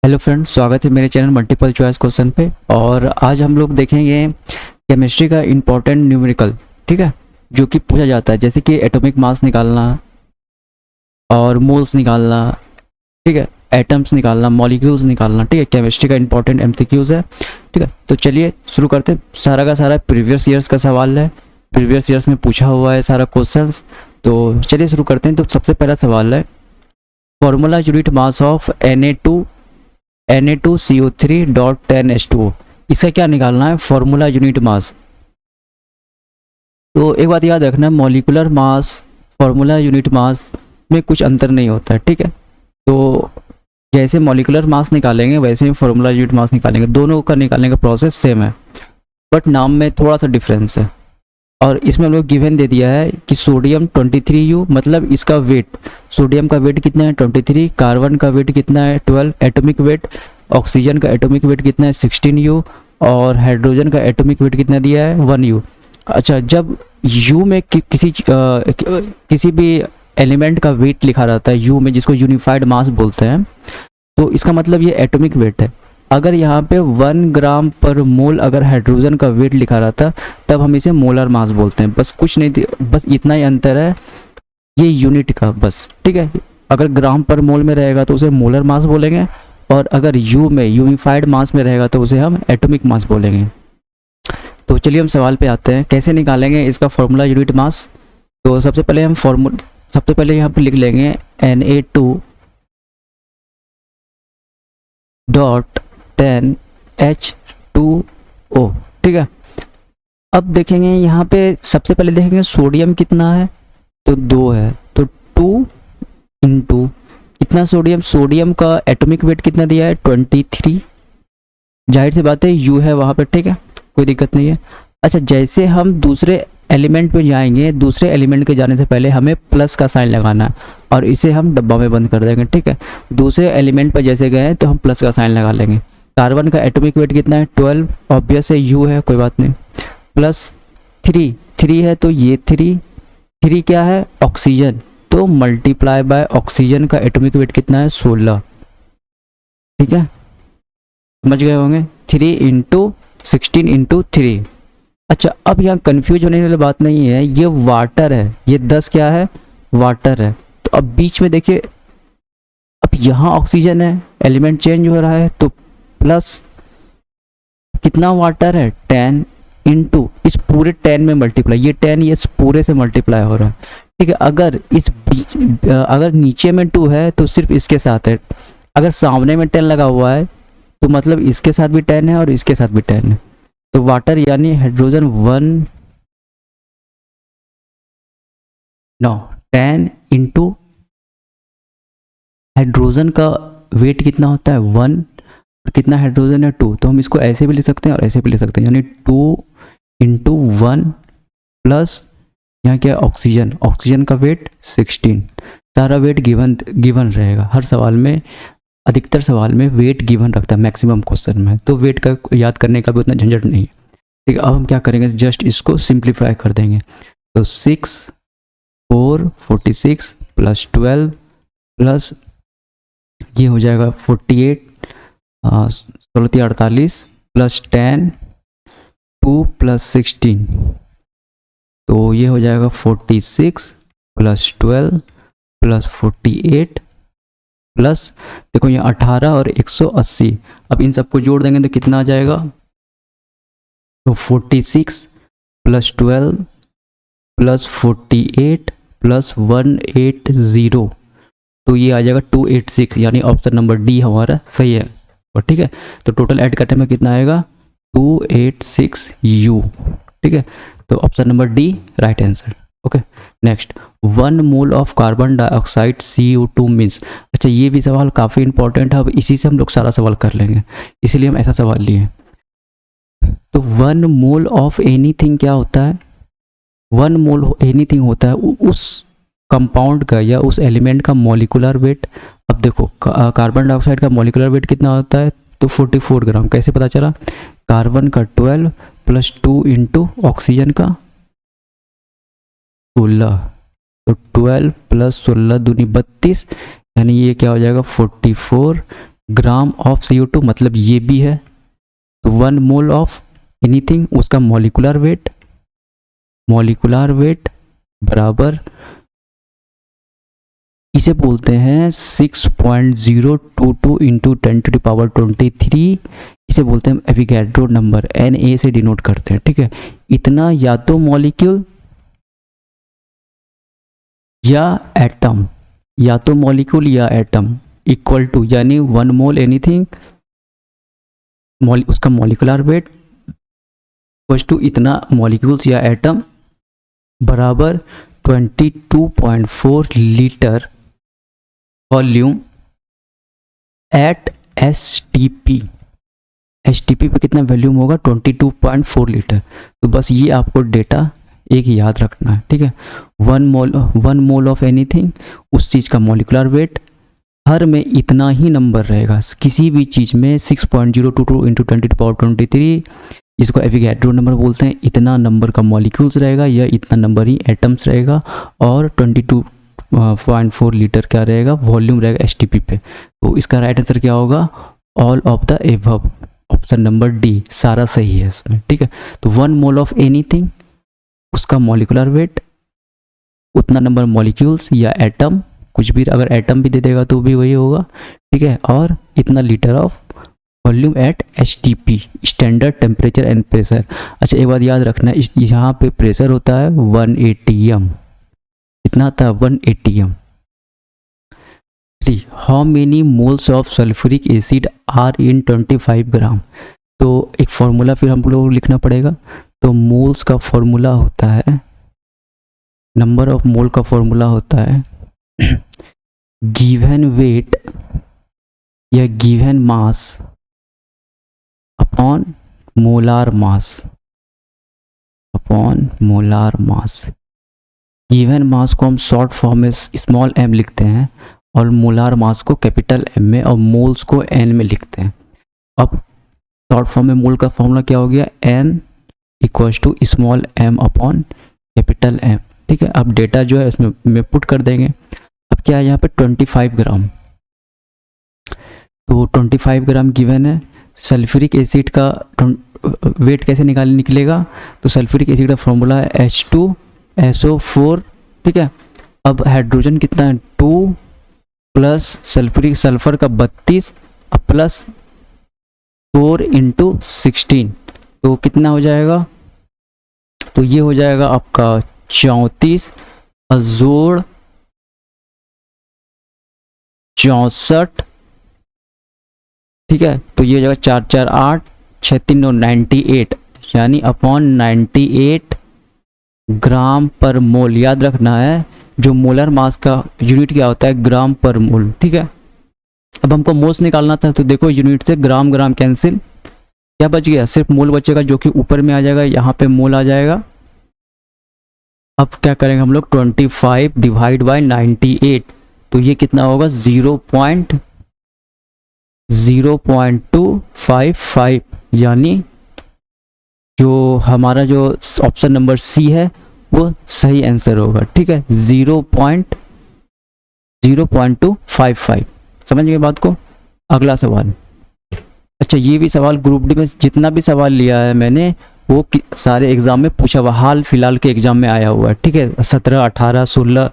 Hello friends, स्वागत है मेरे चैनल मल्टीपल चॉइस क्वेश्चन पे। और आज हम लोग देखेंगे केमिस्ट्री का इम्पोर्टेंट न्यूमेरिकल। ठीक है, जो कि पूछा जाता है, जैसे कि एटॉमिक मास निकालना और मोल्स निकालना। ठीक है, एटम्स निकालना, मॉलिक्यूल्स निकालना। ठीक है, केमिस्ट्री का इम्पोर्टेंट एमसीक्यूज है। ठीक है, तो चलिए शुरू करते हैं। सारा का सारा प्रीवियस ईयर्स का सवाल है, प्रीवियस ईयर्स में पूछा हुआ है सारा क्वेश्चंस। तो चलिए शुरू करते हैं। तो सबसे पहला सवाल है, formula unit mass of Na2CO3.10H2O। इसका क्या निकालना है, फॉर्मूला यूनिट मास। तो एक बात याद रखना, molecular mass formula unit mass में कुछ अंतर नहीं होता है। ठीक है, तो जैसे मॉलिक्यूलर मास निकालेंगे वैसे ही फॉर्मूला यूनिट मास निकालेंगे, दोनों का निकालने का प्रोसेस सेम है, बट नाम में थोड़ा सा डिफरेंस है। और इसमें हम लोग गिवन दे दिया है कि सोडियम 23U, मतलब इसका वेट, सोडियम का वेट कितना है 23, कार्बन का वेट कितना है 12 एटॉमिक वेट, ऑक्सीजन का एटॉमिक वेट कितना है 16U, और हाइड्रोजन का एटॉमिक वेट कितना दिया है 1U। अच्छा, जब U में किसी भी एलिमेंट का वेट लिखा रहता है U में, जिसको यूनिफाइड मास बोलते हैं, तो इसका मतलब ये एटॉमिक वेट है। अगर यहाँ पे 1 ग्राम पर मोल अगर हाइड्रोजन का वेट लिखा रहता तब हम इसे मोलर मास बोलते हैं। बस कुछ नहीं, बस इतना ही अंतर है ये यूनिट का, बस। ठीक है, अगर ग्राम पर मोल में रहेगा तो उसे मोलर मास बोलेंगे, और अगर यू में यूनिफाइड मास में रहेगा तो उसे हम एटॉमिक मास बोलेंगे। तो चलिए हम सवाल पे आते हैं, कैसे निकालेंगे इसका फॉर्मूला यूनिट मास। तो सबसे पहले यहाँ पे लिख लेंगे Na2.10H2O। ठीक है, अब देखेंगे यहाँ पे, सबसे पहले देखेंगे सोडियम कितना है, तो 2 है, तो 2 इंटू कितना सोडियम, सोडियम का एटॉमिक वेट कितना दिया है 23, जाहिर सी बात है यू है वहाँ पे। ठीक है, कोई दिक्कत नहीं है। अच्छा, जैसे हम दूसरे एलिमेंट पे जाएंगे, दूसरे एलिमेंट के जाने से पहले हमें प्लस का साइन लगाना है, और इसे हम डब्बा में बंद कर देंगे। ठीक है, दूसरे एलिमेंट पर जैसे गए तो हम प्लस का साइन लगा लेंगे। कार्बन का एटॉमिक वेट कितना है 12, ऑब्वियस है यू है, कोई बात नहीं, प्लस 3 है, तो ये 3 क्या है ऑक्सीजन, तो मल्टीप्लाई बाय ऑक्सीजन का एटॉमिक वेट कितना है 16। ठीक है, समझ गए होंगे, 3 इंटू 16 इंटू 3। अच्छा, अब यहाँ कंफ्यूज होने वाली बात नहीं है, ये वाटर है, ये 10 क्या है वाटर है। तो अब बीच में देखिए, अब यहाँ ऑक्सीजन है, एलिमेंट चेंज हो रहा है, तो प्लस कितना वाटर है 10 इंटू इस पूरे 10 में मल्टीप्लाई, ये 10 ये पूरे से मल्टीप्लाई हो रहा है। ठीक है, अगर इस बीच अगर नीचे में 2 है तो सिर्फ इसके साथ है, अगर सामने में 10 लगा हुआ है तो मतलब इसके साथ भी 10 है और इसके साथ भी 10 है। तो वाटर यानी हाइड्रोजन 10 इंटू हाइड्रोजन का वेट कितना होता है 1, और कितना हाइड्रोजन है 2, तो हम इसको ऐसे भी लिख सकते हैं और ऐसे भी लिख सकते हैं, यानी 2 इंटू 1 प्लस यहाँ क्या ऑक्सीजन, ऑक्सीजन का वेट 16। सारा वेट गिवन रहेगा हर सवाल में, अधिकतर सवाल में वेट गिवन रखता है, मैक्सिमम क्वेश्चन में, तो वेट का याद करने का भी उतना झंझट नहीं है। ठीक है, अब हम क्या करेंगे, जस्ट इसको सिंप्लीफाई कर देंगे। तो 6 4 46 प्लस 12 प्लस ये हो जाएगा 48, 16 48 प्लस 10 2 प्लस 16, तो ये हो जाएगा 46 प्लस 12 प्लस 48 प्लस, देखो ये 18 और 180, अब इन सबको जोड़ देंगे तो कितना आ जाएगा, तो 46 प्लस 12 प्लस 48 प्लस 180, तो ये आ जाएगा 286, यानी ऑप्शन नंबर डी हमारा सही है। और ठीक है, तो टोटल ऐड करने में कितना आएगा 286U। ठीक है, तो option number D right answer. Okay, next, 1 mole of carbon dioxide CO2 means. अच्छा, ये भी सवाल काफ़ी इंपॉर्टेंट है, अब इसी से हम लोग सारा सवाल कर लेंगे, इसीलिए हम ऐसा सवाल लिए। तो 1 मोल ऑफ एनीथिंग क्या होता है, 1 मोल एनीथिंग होता है उस कंपाउंड का या उस एलिमेंट का मॉलिक्यूलर वेट। अब देखो कार्बन डाइऑक्साइड का मॉलिक्यूलर वेट कितना होता है, तो 44 ग्राम। कैसे पता चला, कार्बन का 12 प्लस 2 इंटू ऑक्सीजन का 16, तो 12 प्लस 16 दूनी 32, यानी ये क्या हो जाएगा 44 ग्राम ऑफ CO2 मतलब ये भी है। तो 1 मोल ऑफ एनीथिंग उसका मॉलिकुलर वेट बराबर, इसे बोलते हैं 6.022 इंटू 10⁻23, इसे बोलते हैं एवोगैड्रो नंबर, Na से डिनोट करते हैं। ठीक है, इतना या तो मॉलिक्यूल या एटम, या तो मॉलिक्यूल या एटम इक्वल टू, यानी 1 मोल एनीथिंग उसका मॉलिकुलर वेट इक्वल टू इतना मॉलिक्यूल्स या एटम बराबर 22.4 litre volume at STP। STP पे कितना वॉल्यूम होगा? 22.4 लीटर। तो बस ये आपको डेटा एक याद रखना है। ठीक है, 1 मोल ऑफ एनीथिंग उस चीज़ का मॉलिकुलर वेट, हर में इतना ही नंबर रहेगा, किसी भी चीज़ में 6.022 इंटू 10⁻23, इसको एवोगैड्रो नंबर बोलते हैं। इतना नंबर का मॉलिक्यूल्स रहेगा या इतना नंबर ही एटम्स रहेगा, और 22.4 लीटर क्या रहेगा? वॉल्यूम रहेगा STP पे। तो इसका राइट आंसर क्या होगा? All of the above, option number D सारा सही है इसमें। ठीक है, तो 1 मोल ऑफ एनीथिंग उसका मॉलिकुलर वेट, उतना नंबर मॉलिक्यूल्स या एटम, कुछ भी अगर एटम भी दे देगा तो भी वही होगा। ठीक है, और इतना litre of volume at STP, standard temperature and pressure. अच्छा, एक बात याद रखना है, यहाँ पे प्रेशर होता है 1 ATM। कितना था? 1 ATM। 3 how many moles of sulphuric acid are in 25 gram. तो एक फॉर्मूला फिर हम लोग लिखना पड़ेगा। तो मोल्स का फॉर्मूला होता है, नंबर ऑफ मोल का फॉर्मूला होता है गिवन वेट या गिवन मास अपॉन मोलार मास। गिवन मास को हम शॉर्ट फॉर्म में स्मॉल m लिखते हैं, और मोलार मास को कैपिटल M में, और मोल्स को N में लिखते हैं। अब शॉर्ट फॉर्म में मोल का फॉर्मूला क्या हो गया? N equals to small m upon capital M। ठीक है, अब डेटा जो है इसमें में पुट कर देंगे। अब क्या है यहाँ पे? 25 ग्राम। तो 25 ग्राम गिवन है। सल्फ्यूरिक एसिड का वेट कैसे निकलेगा? तो सल्फ्यूरिक एसिड का फॉर्मूला है H2SO4। ठीक है, अब हाइड्रोजन कितना है? 2 प्लस सल्फर का 32 प्लस 4 इंटू 16, तो कितना हो जाएगा? तो ये हो जाएगा आपका 34 जोड़ 64। ठीक है, तो ये हो जाएगा 4 4 8 6 3 9 98, यानी अपॉन 98 ग्राम पर मोल। याद रखना है जो मोलर मास का यूनिट क्या होता है? ग्राम पर मोल। ठीक है, अब हमको मोल्स निकालना था, तो देखो यूनिट से ग्राम कैंसिल, क्या बच गया? सिर्फ मोल बचेगा, जो कि ऊपर में आ जाएगा, यहाँ पे मोल आ जाएगा। अब क्या करेंगे हम लोग? 25 डिवाइड बाई 98, तो ये कितना होगा? 0.0255, यानी जो हमारा जो ऑप्शन नंबर सी है वो सही आंसर होगा। ठीक है, 0.0255। समझ गए बात को? अगला सवाल। अच्छा, ये भी सवाल ग्रुप डी में जितना भी सवाल लिया है मैंने, वो सारे एग्जाम में पूछा हुआ, हाल फिलहाल के एग्जाम में आया हुआ है। ठीक है, 17 18 16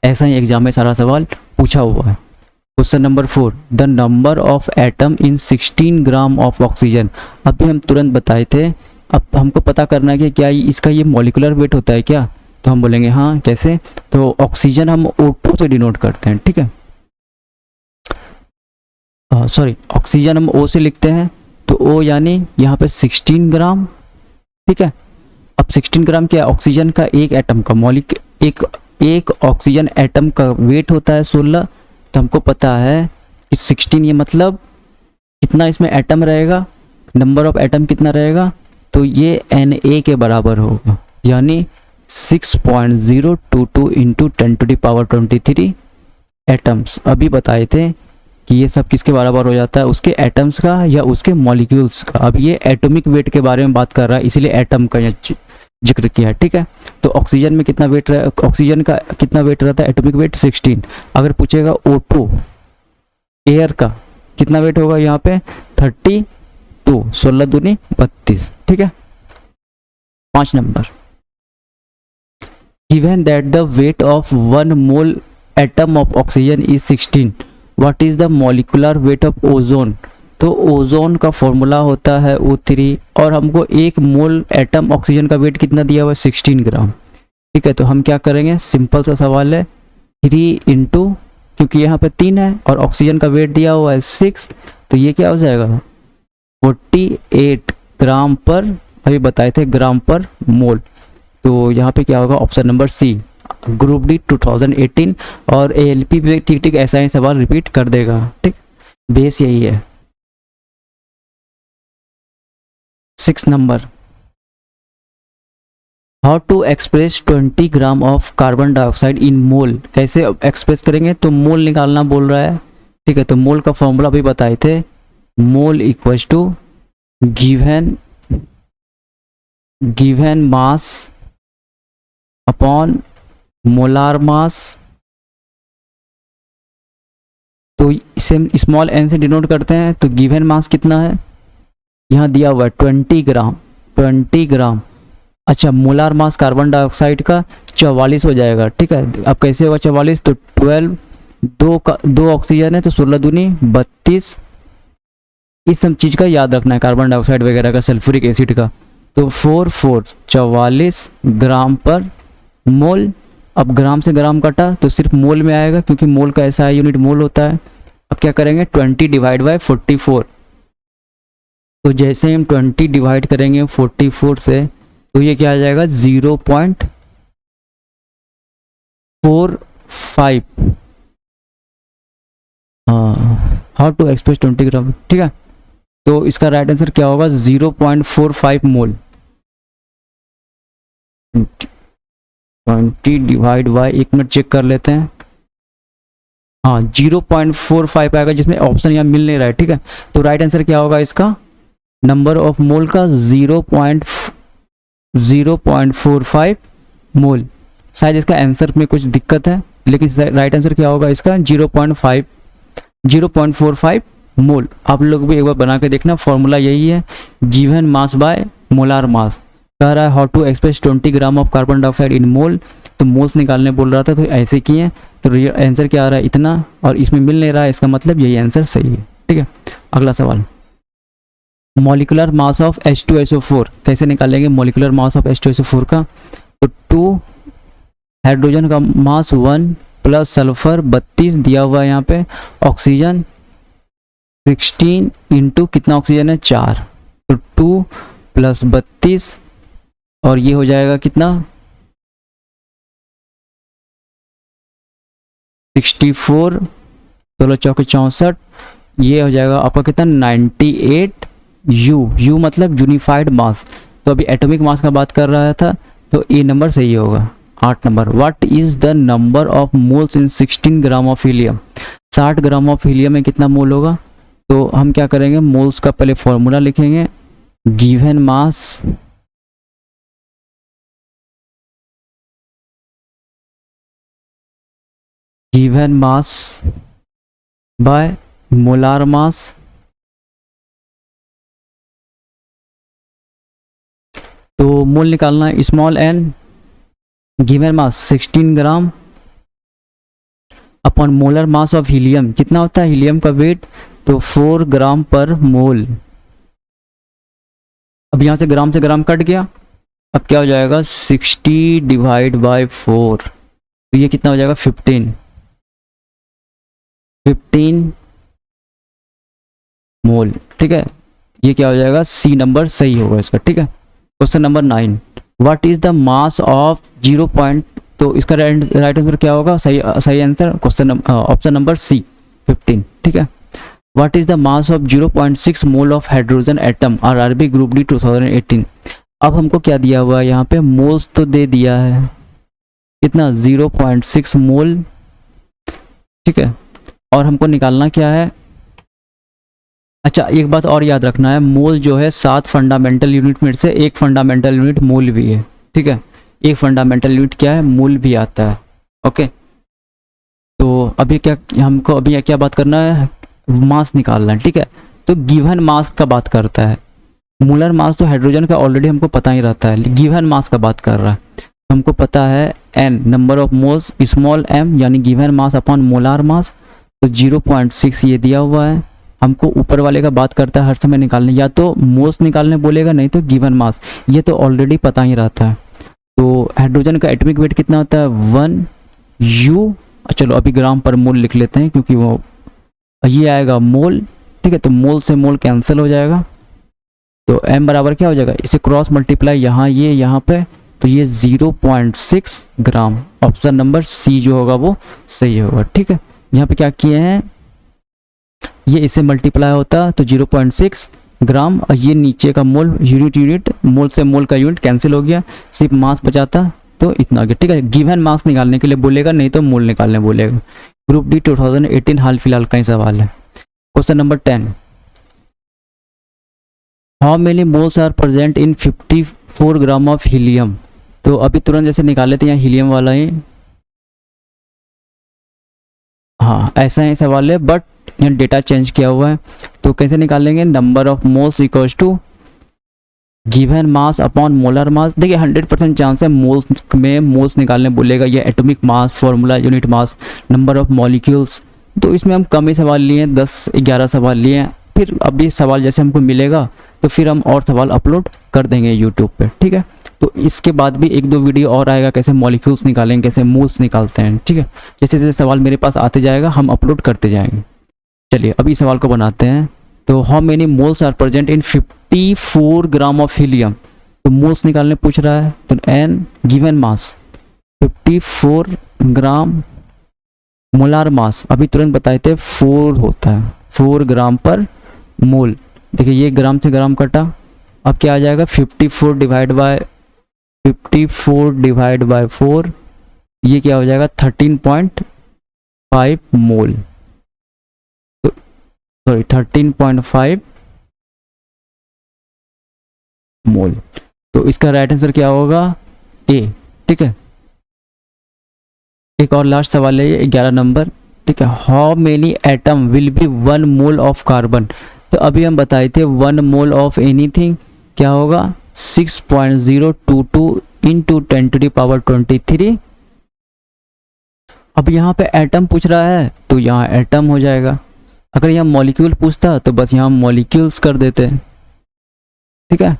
ऐसा ही एग्जाम में सारा सवाल पूछा हुआ है। Question number 4, the number of atom in 16 gram of oxygen. अभी हम तुरंत बताए थे, अब हमको पता करना है कि क्या इसका ये मॉलिकुलर वेट होता है क्या? तो हम बोलेंगे हाँ, कैसे? तो ऑक्सीजन हम O2 से डिनोट करते हैं। ठीक है, सॉरी, ऑक्सीजन हम O से लिखते हैं, तो O यानी यहाँ पे 16 ग्राम। ठीक है, अब 16 ग्राम क्या? ऑक्सीजन का एक एटम का एक ऑक्सीजन एटम का वेट होता है 16। तो हमको पता है कि 16, ये मतलब कितना इसमें एटम रहेगा, नंबर ऑफ एटम कितना रहेगा? तो ये Na के बराबर होगा, यानी 6.022 इंटू 10⁻23 एटम्स। अभी बताए थे कि ये सब किसके बराबर हो जाता है? उसके एटम्स का या उसके मॉलिक्यूल्स का। अब ये एटॉमिक वेट के बारे में बात कर रहा है, इसीलिए एटम का जिक्र किया है। ठीक है, तो ऑक्सीजन में कितना वेट रहा, ऑक्सीजन का कितना वेट रहता है? Atomic weight 16। अगर पूछेगा O2 एयर का, कितना वेट होगा यहाँ पे 32, 16 दूनी 32, ठीक है। 5 number, given that the weight of 1 mole atom of oxygen is 16, what is the molecular weight of ozone. तो ओजोन का फॉर्मूला होता है O3 और हमको 1 मोल एटम ऑक्सीजन का वेट कितना दिया हुआ है 16 ग्राम, ठीक है। तो हम क्या करेंगे, सिंपल सा सवाल है, 3 इंटू, क्योंकि यहाँ पे 3 है और ऑक्सीजन का वेट दिया हुआ है 6, तो ये क्या हो जाएगा 48 ग्राम पर, अभी बताए थे ग्राम पर मोल। तो यहाँ पे क्या होगा, option number C, group D 2018। और ALP पे ठीक ठीक ऐसा ही सवाल रिपीट कर देगा, ठीक, बेस यही है। 6 number, how to express 20 gram of carbon dioxide in mole. कैसे एक्सप्रेस करेंगे, तो मोल निकालना बोल रहा है, ठीक है। तो मोल का फॉर्मूला भी बताए थे, mole equals to given mass upon molar mass. तो इसे हम स्मॉल n से डिनोट करते हैं। तो गिवन मास कितना है, यहाँ दिया हुआ है 20 ग्राम, 20 ग्राम। अच्छा, मोलार मास कार्बन डाइऑक्साइड का 44 हो जाएगा, ठीक है। अब कैसे होगा 44, तो 12, 2 ऑक्सीजन है तो 16 दूनी 32। इस सब चीज़ का याद रखना है, कार्बन डाइऑक्साइड वगैरह का, सल्फ्यूरिक एसिड का। तो 44 ग्राम पर मोल। अब ग्राम से ग्राम कटा तो सिर्फ मोल में आएगा, क्योंकि मोल का ऐसा है यूनिट मोल होता है। अब क्या करेंगे, 20 डिवाइड बाय 44। तो जैसे ही हम 20 डिवाइड करेंगे 44 से, तो ये क्या आ जाएगा 0.45। हाउ टू एक्सप्रेस 20 ग्राम, ठीक है। तो इसका राइट आंसर क्या होगा 0.45 मोल। 20 डिवाइड बाय, 1 मिनट चेक कर लेते हैं, हाँ 0.45 आएगा, जिसमें ऑप्शन यहाँ मिल नहीं रहा है, ठीक है। तो राइट आंसर क्या होगा इसका, नंबर ऑफ मोल का 0.45 मोल। शायद इसका आंसर में कुछ दिक्कत है, लेकिन राइट आंसर क्या होगा इसका 0.45 मोल। आप लोग भी एक बार बना के देखना, फॉर्मूला यही है, given mass by molar mass. कह रहा है how to express 20 gram of carbon dioxide in mole, तो मोल्स निकालने बोल रहा था, तो ऐसे किए। तो आंसर क्या आ रहा है इतना, और इसमें मिल नहीं रहा है, इसका मतलब यही आंसर सही है, ठीक है। अगला सवाल, मॉलिक्यूलर मास ऑफ H2SO4 कैसे निकालेंगे, मॉलिक्यूलर मास ऑफ H2SO4 का। तो 2 हाइड्रोजन का मास 1 प्लस सल्फर 32 दिया हुआ है यहाँ पे, ऑक्सीजन 16 इंटू कितना ऑक्सीजन है 4, तो 2 प्लस 32 और ये हो जाएगा कितना 64, 16 चौके 64, ये हो जाएगा आपका कितना 98 U मतलब यूनिफाइड मास। तो अभी एटॉमिक मास का बात कर रहा था, तो ए नंबर सही होगा। 8 number, what is the number of moles in 16 gram of helium. 60 gram of helium में कितना मोल होगा। तो हम क्या करेंगे, मोल्स का पहले फॉर्मूला लिखेंगे, given mass by molar mass. तो मोल निकालना है, small n, given mass 16 gram upon molar mass of helium. कितना होता है हीलियम का वेट, तो 4 ग्राम पर मोल। अब यहां से ग्राम कट गया, अब क्या हो जाएगा 60 डिवाइड बाय 4, तो ये कितना हो जाएगा 15 मोल, ठीक है। ये क्या हो जाएगा, सी नंबर सही होगा इसका, ठीक है। Question number 9, what is the mass of 0. तो इसका राइट आंसर क्या होगा, सही answer question option number C 15, ठीक है। What is the mass of 0.6 mole of hydrogen atom, RRB group D 2018। अब हमको क्या दिया हुआ है यहाँ पे, मोल्स तो दे दिया है, कितना 0.6 मोल, ठीक है। और हमको निकालना क्या है, अच्छा एक बात और याद रखना है, मोल जो है 7 फंडामेंटल यूनिट में से एक फंडामेंटल यूनिट मोल भी है, ठीक है। एक फंडामेंटल यूनिट क्या है, मोल भी आता है, ओके। तो अभी क्या हमको अभी क्या बात करना है, मास निकालना है, ठीक है। तो गिवन मास का बात करता है, मोलर मास तो हाइड्रोजन का ऑलरेडी हमको पता ही रहता है, गिवन मास का बात कर रहा है। हमको पता है n number of moles small m यानी given mass upon molar mass, तो 0.6 ये दिया हुआ है। हमको ऊपर वाले का बात करता है हर समय निकालने, या तो मोल्स निकालने बोलेगा, नहीं तो गिवन मास, ये तो ऑलरेडी पता ही रहता है। तो हाइड्रोजन का एटॉमिक वेट कितना होता है 1 U, चलो अभी ग्राम पर मोल लिख लेते हैं क्योंकि वो ये आएगा मोल, ठीक है। तो मोल से मोल कैंसिल हो जाएगा, तो m बराबर क्या हो जाएगा, इसे क्रॉस मल्टीप्लाई यहाँ ये यहाँ पे, तो ये 0.6 ग्राम। ऑप्शन नंबर सी जो होगा वो सही होगा, ठीक है। यहाँ पे क्या किए हैं, ये इससे मल्टीप्लाई होता तो 0.6 ग्राम, और ये नीचे का मोल यूनिट मोल से मोल का यूनिट कैंसिल हो गया, सिर्फ मास बचाता तो इतना आ गया, ठीक है। गिवन मास निकालने के लिए बोलेगा, नहीं तो मोल निकालने बोलेगा। ग्रुप डी 2018 हाल फिलहाल का ही सवाल है। Question number 10, how many moles are present in 54 gram of helium. तो अभी तुरंत जैसे निकाले थे यहाँ हीलियम वाला ही, हाँ ऐसा ही सवाल है, बट यहाँ डेटा चेंज किया हुआ है। तो कैसे निकालेंगे, number of moles equals to given mass upon molar mass. देखिए 100% चांस है मोल्स में मोल्स निकालने बोलेगा, ये atomic mass, formula, unit mass, number of molecules. तो इसमें हम कम ही सवाल लिए हैं, 10-11 सवाल लिए हैं। फिर अभी सवाल जैसे हमको मिलेगा तो फिर हम और सवाल अपलोड कर देंगे यूट्यूब पे, ठीक है। तो इसके बाद भी 1-2 वीडियो और आएगा, कैसे मॉलिक्यूल्स निकालेंगे, कैसे मोल्स निकालते हैं, ठीक है। जैसे जैसे सवाल मेरे पास आते जाएगा हम अपलोड करते जाएंगे। चलिए अभी सवाल को बनाते हैं। तो how many moles are present in 54 gram of helium. तो मोल्स निकालने पूछ रहा है, तो n given mass 54 gram, molar mass अभी तुरंत बताए थे 4 होता है, 4 ग्राम पर मोल। देखिए ये ग्राम से ग्राम कटा, अब क्या आ जाएगा 54 डिवाइड बाय 4, ये क्या हो जाएगा 13.5 मोल, सॉरी 13.5 मोल। तो इसका राइट आंसर क्या होगा ए, ठीक है। एक और लास्ट सवाल है ये 11 नंबर, ठीक है। How many atom will be 1 mole of carbon. तो अभी हम बताए थे 1 मोल ऑफ एनीथिंग क्या होगा 6.022 इंटू 10⁻23। अब यहाँ पे एटम पूछ रहा है तो यहाँ एटम हो जाएगा। अगर यहाँ मॉलिक्यूल पूछता तो बस यहाँ मॉलिक्यूल्स कर देते, ठीक है।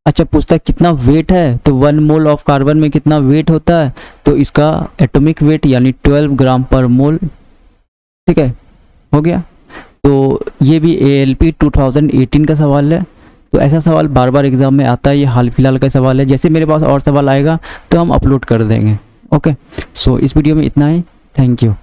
अच्छा पूछता कितना वेट है, तो 1 मोल ऑफ कार्बन में कितना वेट होता है, तो इसका एटॉमिक वेट यानी 12 ग्राम पर मोल, ठीक है, हो गया। तो ये भी ALP 2018 का सवाल है। तो ऐसा सवाल बार बार एग्जाम में आता है, ये हाल फिलहाल का सवाल है। जैसे मेरे पास और सवाल आएगा तो हम अपलोड कर देंगे। ओके, सो इस वीडियो में इतना ही, थैंक यू।